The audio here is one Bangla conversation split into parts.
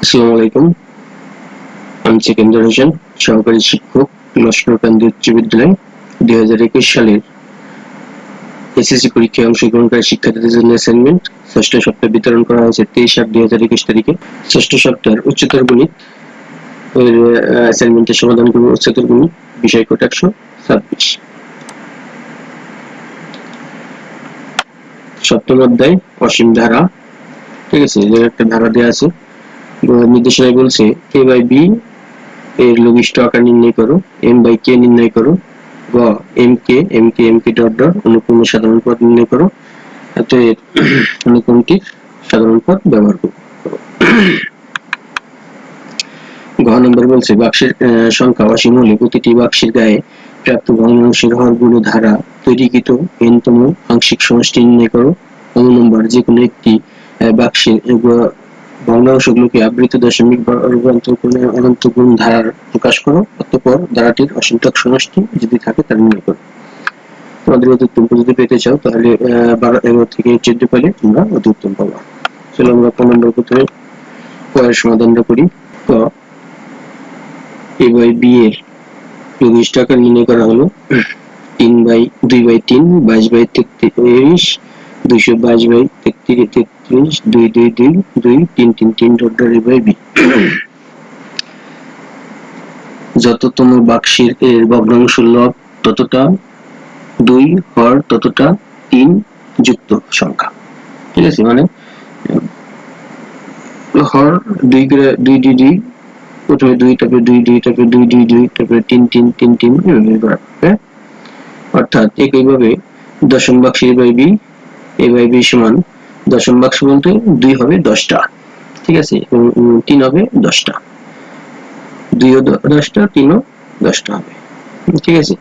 আসসালামু আলাইকুম। আমি সেকেন্দার হোসেন, সহকারী শিক্ষক, লস্করকান্দি উচ্চ বিদ্যালয়। 2021 সালের এসএসসি পরীক্ষায় অংশগ্রহণকারী শিক্ষার্থীদের জন্য অ্যাসাইনমেন্ট ষষ্ঠ সপ্তাহ বিতরণ করা হয়েছে 23/8/2021 তারিখে। ষষ্ঠ সপ্তাহের উচ্চতর গণিত এর অ্যাসাইনমেন্টের সমাধান করব। উচ্চতর গণিত, বিষয় কোড 126। সপ্তম অধ্যায় অসীম ধারা। ঠিক আছে, এর একটা ধারা দেওয়া আছে। নির্দেশনায় বলছে a বাই b এর লঘিষ্ঠ আকার নির্ণয় করো, m বাই k নির্ণয় করো। গ mk ডট ডট অনুক্রমের সাধারণ পদ নির্ণয় করো। অতএব অনুক্রমটির সাধারণ পদ ব্যবহার করো। ঘ নম্বর বলছে বাক্সের সংখ্যা অসীম হলে প্রতিটি বাক্সের গায়ে প্রাপ্ত ভগ্নাংশের হরগুলো ধারা তৈরিকৃত n-তম আংশিক সমষ্টি নির্ণয় করো। খ নম্বর যে কোনো একটি বাক্সের ভগ্নাংশগুলোকে আবৃত দশমিক বা অনন্ত গুণ ধারার প্রকাশ করো। অতঃপর ধারাটির অসংখ্যক সমষ্টি যদি থাকে তা নির্ণয় করো। তোমাদের অধিকতম যদি পেতে চাও তাহলে 11 থেকে 14 পেলে তোমরা অধিকতম পাবা। চলো আমরা ক নম্বর প্রথমে ক এর সমাধানটা করি। ক a বাই b এর লঘিষ্ঠ আকার নির্ণয় করা হলো 2/3 22/33 222/33 2 3 3 3 dot dot a by b। যততম বাক্সের এর ভগ্নাংশ লব ততটা 2, হর ততটা 3 যুক্ত সংখ্যা। ঠিক আছে, মানে হর 2 করে 2 2 2 প্রথমে 2, তারপরে 2 2, তারপরে 2 2 2, তারপরে 3 3 3 3 এভাবে করা। অর্থাৎ একইভাবে দশম বাক্স a বাই b সমান দশম বাক্স বলতে 2 হবে 10টা। ঠিক আছে, এবং 3 হবে 10টা। 2 ও 10টা, 3 ও 10টা হবে। ঠিক আছে,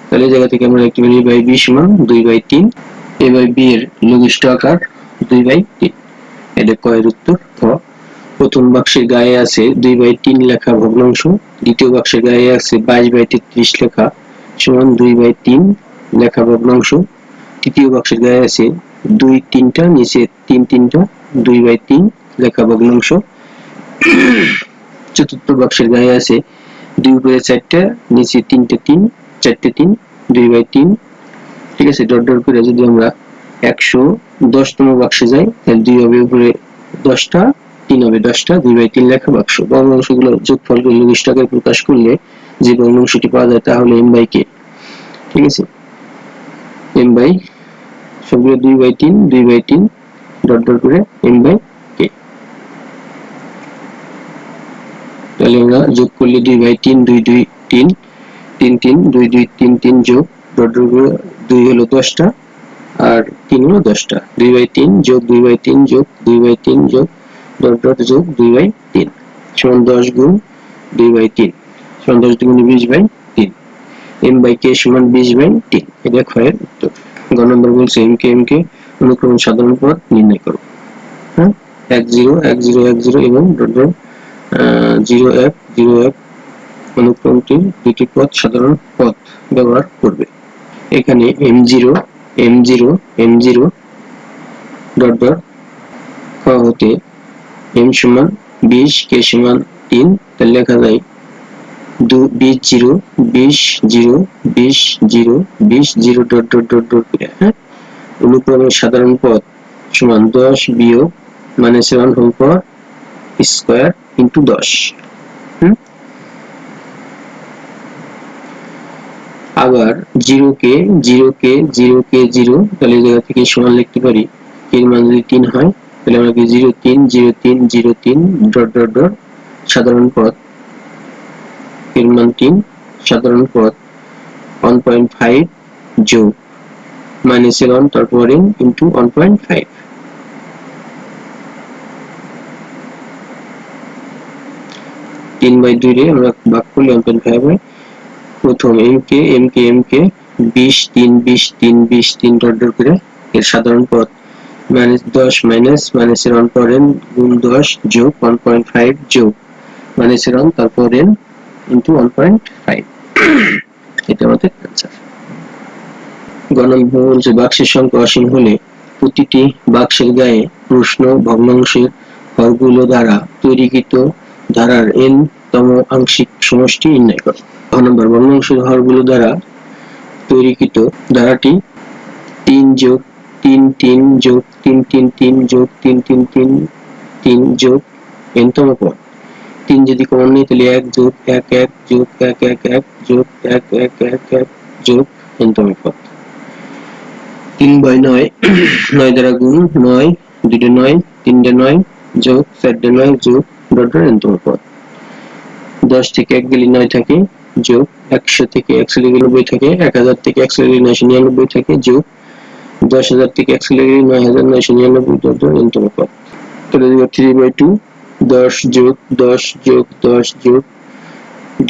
তাহলে এই জায়গা থেকে আমরা লিখতে পারি a বাই b সমান 2/3। a বাই b এর লঘিষ্ঠ আকার 2/3। এটা ক এর উত্তর। খ প্রথম বাক্সের গায়ে আছে 2/3 লেখা ভগ্নাংশ, দ্বিতীয় বাক্সের গায়ে আছে 22/33 লেখা সমান 2/3 লেখা ভগ্নাংশ, তৃতীয় বাক্সের গায়ে আছে 2 3টা, নিচে 3 3টা 2/3 লেখা ভগ্নাংশ, চতুর্থ বাক্সের গায়ে আছে 2 উপরে 4টা, নিচে 3টে 3 4টে 3 2/3। ঠিক আছে, ডট ডট করে যদি আমরা 110তম বাক্সে যাই তাহলে 2 হবে উপরে 10টা, 3 হবে 10টা, 2/3 লেখা বাক্স। ভগ্নাংশগুলোর যোগফলকে লঘিষ্ঠ আকারে প্রকাশ করলে যে ভগ্নাংশটি পাওয়া যায় তা হলো m বাই k। ঠিক আছে, m বাই সবগুলো 2/3 ডট ডট করে m বাই k। তাহলে আমরা যোগ করলে 2/3 2 2 3 3 3 2 2 3 3 যোগ ডট ডট করে 2 হলো 10টা আর 3 হলো 10টা। 2/3 যোগ 2/3 যোগ 2/3 যোগ ডট ডট যোগ 2/3 সমান 10 গুণ 2/3 সমান 10 দুগুণে 20/3। m বাই k সমান 20/3। এটা ক্ষয়ের উত্তর। গ নম্বর বলছে mk অনুক্রম সাধারণ পদ নির্ণয় করো। হ্যাঁ, 1 0 1 0 1 0 এবং ডট ডট 0 1 0 1 অনুক্রমটির দুটি পদ সাধারণ পদ ব্যবহার করবে। এখানে m0 m0 m0 dot dot খ হতে m সমান 20 k সমান 3, তাহলে লেখা যায় 20 0 20 0 20 0 20 0 ডট ডট ডট ডট করে। হ্যাঁ, অনুক্রমের সাধারণ পদ সমান 10 বিয়োগ -1 হোল পাওয়ার স্কয়ার ইনটু 10। আবার 0 কে 0, তাহলে জায়গা থেকে সমান লিখতে পারি এর মান যদি 3 হয় তাহলে আমরা কি 0 3 0 3 0 3 ডট ডট ডট সাধারণ পদ এর মান 3 সাধারণ পদ 1.5 যোগ -1 তারপরে ইনটু 1.5। 3/2 রে আমরা ভাগ করলে 1.5 হয়। প্রথম mk 20 3 20 3 20 3 ডট ডট করে এর সাধারণ পদ -10 -1 পরে গুণ 10 যোগ 1.5 যোগ -1 তারপরে ইনটু 1.5। এটা আমাদের आंसर। গ নম্বর বলছে বাক্সের সংখ্যা অসীম হলে প্রতিটি বাক্সের গায়ে প্রশ্ন ভগ্নাংশের হরগুলো দ্বারা তৈরিকৃত ধারার n তম আংশিক সমষ্টি নির্ণয় করো। খ নম্বর, ভগ্নাংশের হরগুলো দ্বারা তৈরিকৃত ধারাটি 3 যোগ 3 3 যোগ 3 3 3 যোগ 3 3 3 3 যোগ n তম পদ। 3 যদি কমন নেই তাহলে 1 যোগ 1 1 যোগ 1 1 1 যোগ 1 1 1 1 যোগ n তম পদ। 3/9 9 দ্বারা গুণ 9 2 9 3 9 যোগ 4 9 যোগ n তম পদ। 10 থেকে 1 গেলে 9 থাকে, যোগ 100 থেকে 1 চলে গেলে 90 থাকে, 1000 থেকে 1 চলে গেলে 999 থাকে, যোগ 10,000 থেকে 1 চলে গেলে 9,999 n তম পদ। তাহলে 3/2 10 যোগ 10 যোগ 10 যোগ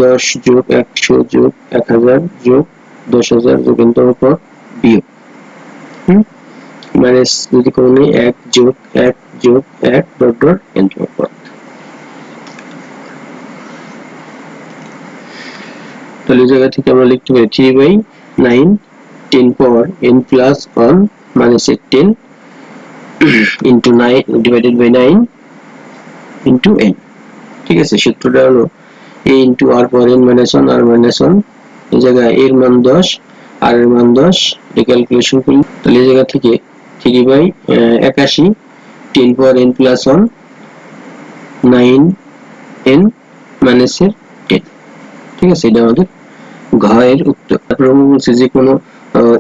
10 যোগ 100 যোগ 1000 যোগ 10,000 যোগ n তম পদ বিয়োগ মাইনাস যদি কোনো 1 যোগ 1 যোগ 1 n তম পদ। তাহলে এই জায়গা থেকে আমরা লিখতে পারি 3/9 10 power n plus 1 minus 10 into 9 divided by 9 into n। ঠিক আছে, সূত্রটা হলো a into r power n minus 1 r minus 1। এই জায়গায় a এর মান 10 r এর মান 10, এই ক্যালকুলেশন করি। তাহলে এই জায়গা থেকে 3/81 10 power n plus 1 9n minus 10। ঠিক আছে, এটা আমাদের ঘ এর উত্তর। তারপর আমরা বলছি যে কোনো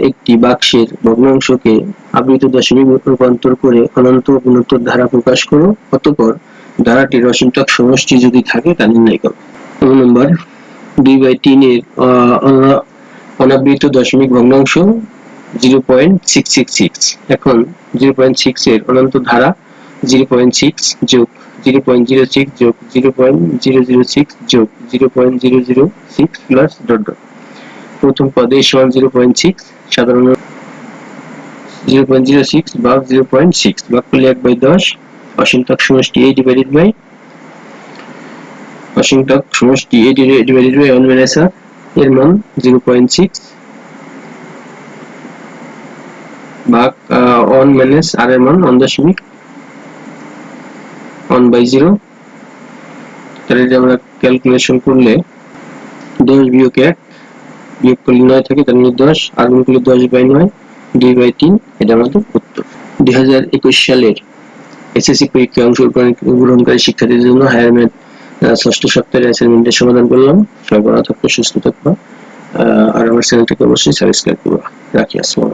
একটি বাক্সের ভগ্নাংশকে আবৃত দশমিক রূপান্তর করে অনন্ত গুণোত্তর ধারা প্রকাশ করো, অতঃপর ধারাটির অসীমতক সমষ্টি যদি থাকে তা নির্ণয় করো। নম্বর 2/3 এর অনাবৃত দশমিক ভগ্নাংশ 0.666। এখন 0.6 এর অনন্ত ধারা 0.6 যোগ 0.06 যোগ 0.006 যোগ 0.006 প্লাস ডট। প্রথম পদে সমান 0.6, সাধারণ 0.06 ভাগ 0.6 ভাগ করলে 1/10, অসীমতক সমষ্টি a ডিভাইডেড বাই অসীমতক সমষ্টি a divided by 1 minus r এর মান 0.6 ভাগ 1 মাইনাস r এর মান 1.1/0। তাহলে এটা আমরা ক্যালকুলেশন করলে 10 বিয়োগ 1 বিয়োগ করলে 9 থাকে, তার মানে 10 আর গুণ করলে 10/9 2/3। এটা আমাদের উত্তর। 2021 সালের এসএসসি পরীক্ষায় অংশগ্রহণকারী শিক্ষার্থীদের জন্য হায়ার ম্যাথ ষষ্ঠ সপ্তাহের অ্যাসাইনমেন্টের সমাধান করলাম। সবাই ভালো থাকবে, সুস্থ থাকবে, আর আমার চ্যানেলটাকে অবশ্যই সাবস্ক্রাইব করবে। রাখি, আসসালামু আলাইকুম।